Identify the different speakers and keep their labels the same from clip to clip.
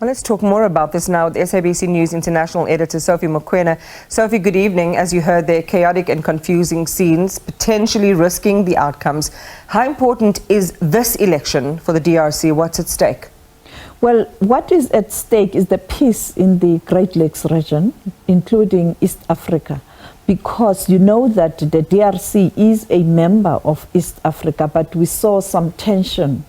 Speaker 1: Well, let's talk more about this now with SABC News International Editor Sophie Mokoena. Sophie, good evening. As you heard there, chaotic and confusing scenes, potentially risking the outcomes. How important is this election for the DRC? What's at stake?
Speaker 2: Well, what is at stake is the peace in the Great Lakes region, including East Africa, because you know that the DRC is a member of East Africa, but we saw some tension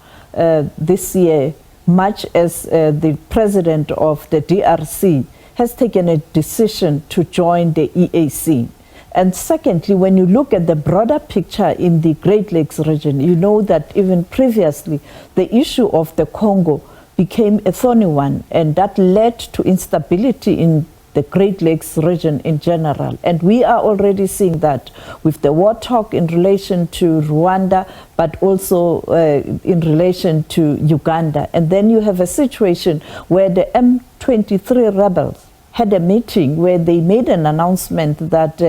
Speaker 2: this year, much as the president of the DRC has taken a decision to join the EAC. And secondly, when you look at the broader picture in the Great Lakes region, you know that even previously the issue of the Congo became a thorny one, and that led to instability in the Great Lakes region in general. And we are already seeing that with the war talk in relation to Rwanda, but also in relation to Uganda. And then you have a situation where the M23 rebels had a meeting where they made an announcement that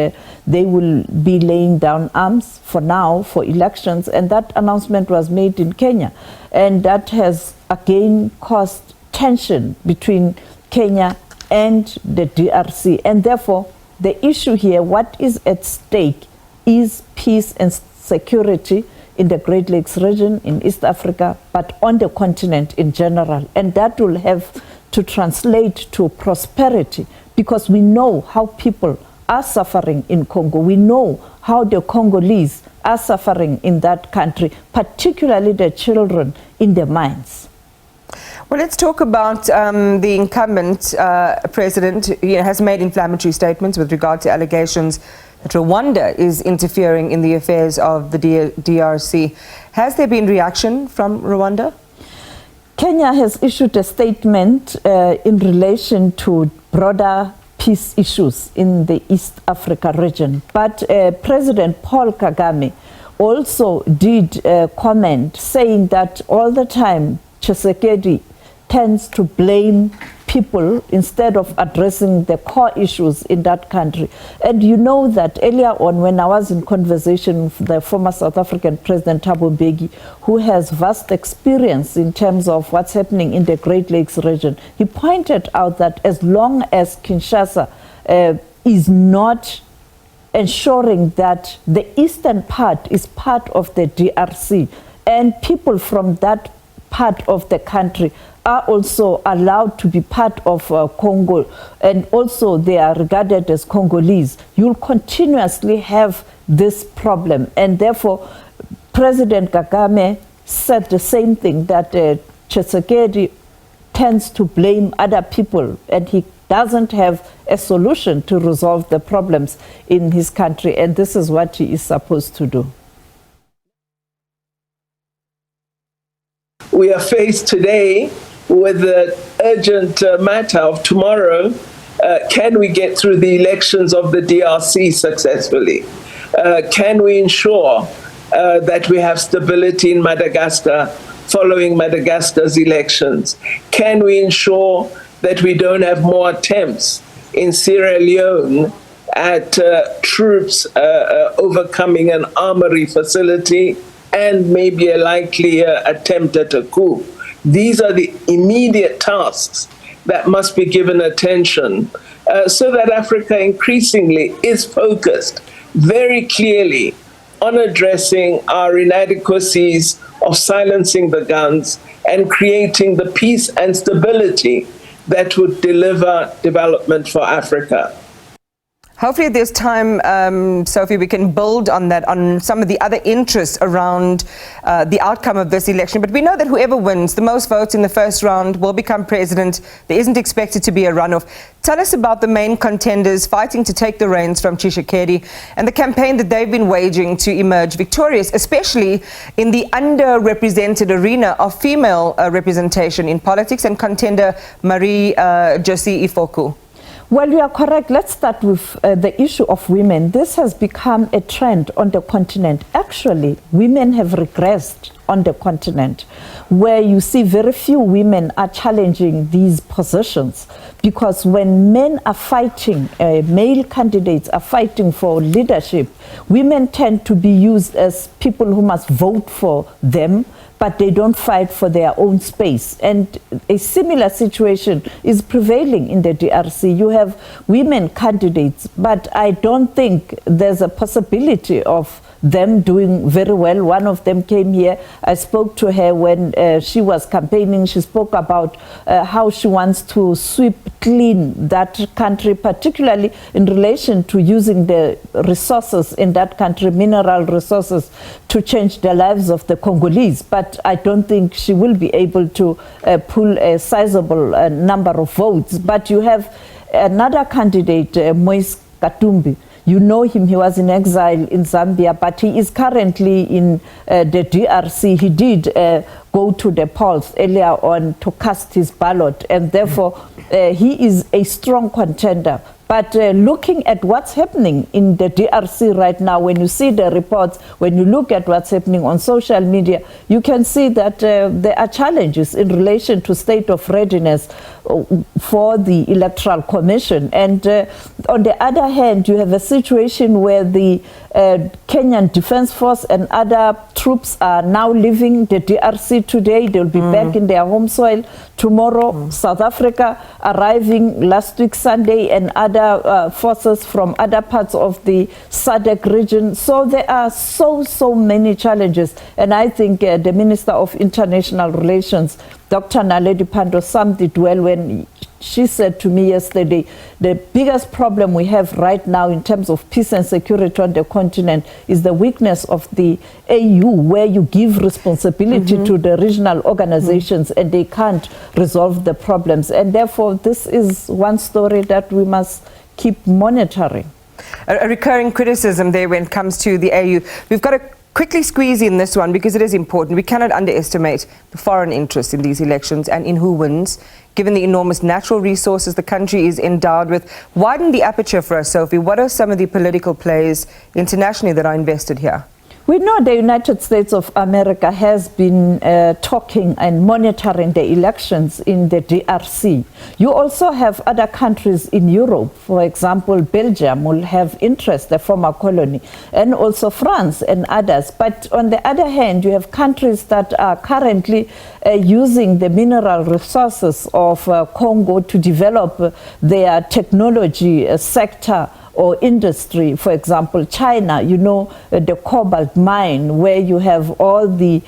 Speaker 2: they will be laying down arms for now for elections, and that announcement was made in Kenya. And that has again caused tension between Kenya and the DRC. And therefore, the issue here, what is at stake, is peace and security in the Great Lakes region, in East Africa, but on the continent in general. And that will have to translate to prosperity, because we know how people are suffering in Congo. We know how the Congolese are suffering in that country, particularly the children in the mines.
Speaker 1: Well, let's talk about the incumbent president. He has made inflammatory statements with regard to allegations that Rwanda is interfering in the affairs of the DRC. Has there been reaction from Rwanda?
Speaker 2: Kenya has issued a statement in relation to broader peace issues in the East Africa region. But President Paul Kagame also did comment, saying that all the time Tshisekedi tends to blame people instead of addressing the core issues in that country. And you know that earlier on, when I was in conversation with the former South African President Thabo Mbeki, who has vast experience in terms of what's happening in the Great Lakes region, he pointed out that as long as Kinshasa is not ensuring that the eastern part is part of the DRC, and people from that part of the country are also allowed to be part of Congo, and also they are regarded as Congolese, you'll continuously have this problem. And therefore, President Kagame said the same thing, that Tshisekedi tends to blame other people, and he doesn't have a solution to resolve the problems in his country, and this is what he is supposed to do.
Speaker 3: We are faced today with the urgent matter of tomorrow. Can we get through the elections of the DRC successfully? Can we ensure that we have stability in Madagascar following Madagascar's elections? Can we ensure that we don't have more attempts in Sierra Leone at troops overcoming an armory facility and maybe a likely attempt at a coup? These are the immediate tasks that must be given attention so that Africa increasingly is focused very clearly on addressing our inadequacies of silencing the guns and creating the peace and stability that would deliver development for Africa.
Speaker 1: Hopefully at this time, Sophie, we can build on that, on some of the other interests around the outcome of this election. But we know that whoever wins the most votes in the first round will become president. There isn't expected to be a runoff. Tell us about the main contenders fighting to take the reins from Tshisekedi and the campaign that they've been waging to emerge victorious, especially in the underrepresented arena of female representation in politics, and contender Marie-Josie Ifoku.
Speaker 2: Well, you are correct. Let's start with the issue of women. This has become a trend on the continent. Actually, women have regressed on the continent, where you see very few women are challenging these positions, because when men are fighting, male candidates are fighting for leadership, women tend to be used as people who must vote for them. but they don't fight for their own space. And a similar situation is prevailing in the DRC. You have women candidates, but I don't think there's a possibility of them doing very well. One of them came here. I spoke to her when she was campaigning. She spoke about how she wants to sweep clean that country, particularly in relation to using the resources in that country, mineral resources, to change the lives of the Congolese. But I don't think she will be able to pull a sizable number of votes. But you have another candidate, Moise Katumbi. You know him, he was in exile in Zambia, but he is currently in the DRC. He did go to the polls earlier on to cast his ballot, and therefore he is a strong contender. But looking at what's happening in the DRC right now, when you see the reports, when you look at what's happening on social media, you can see that there are challenges in relation to state of readiness for the Electoral Commission. And on the other hand, you have a situation where the Kenyan Defense Force and other troops are now leaving the DRC today. They'll be back in their home soil tomorrow. South Africa arriving last week Sunday, and other forces from other parts of the SADC region. So there are so many challenges. And I think the Minister of International Relations, Dr. Naledi Pandor, summed it well when she said to me yesterday, the biggest problem we have right now in terms of peace and security on the continent is the weakness of the AU, where you give responsibility to the regional organizations and they can't resolve the problems. And therefore, this is one story that we must keep monitoring.
Speaker 1: A recurring criticism there when it comes to the AU. We've got to quickly squeeze in this one because it is important. We cannot underestimate the foreign interest in these elections and in who wins, given the enormous natural resources the country is endowed with. Widen the aperture for us, Sophie. What are some of the political players internationally that are invested here?
Speaker 2: We know the United States of America has been talking and monitoring the elections in the DRC. You also have other countries in Europe. For example, Belgium will have interest, the former colony, and also France and others. But on the other hand, you have countries that are currently using the mineral resources of Congo to develop their technology sector or industry. For example, China, you know, the cobalt mine, where you have all the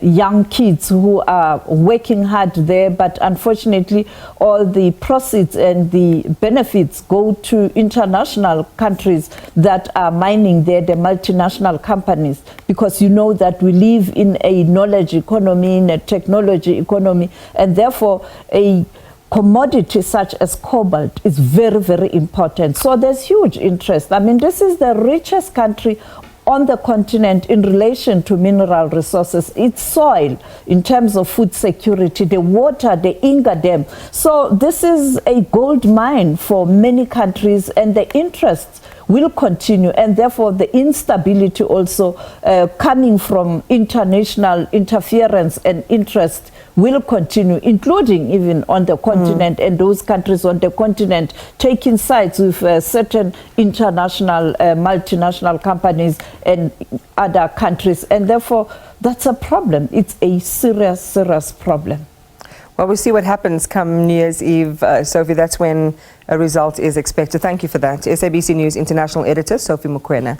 Speaker 2: young kids who are working hard there, but unfortunately all the proceeds and the benefits go to international countries that are mining there, the multinational companies, because you know that we live in a knowledge economy, in a technology economy, and therefore a commodity such as cobalt is very important. So there's huge interest. I mean, this is the richest country on the continent in relation to mineral resources, its soil, in terms of food security, the water, the Inga Dam. So this is a gold mine for many countries, and the interests will continue, and therefore the instability also coming from international interference and interest will continue, including even on the continent, and those countries on the continent taking sides with certain international multinational companies and other countries. And therefore, that's a problem. It's a serious problem.
Speaker 1: Well, we'll see what happens come New Year's Eve, Sophie. That's when a result is expected. Thank you for that. SABC News International Editor, Sophie Mokoena.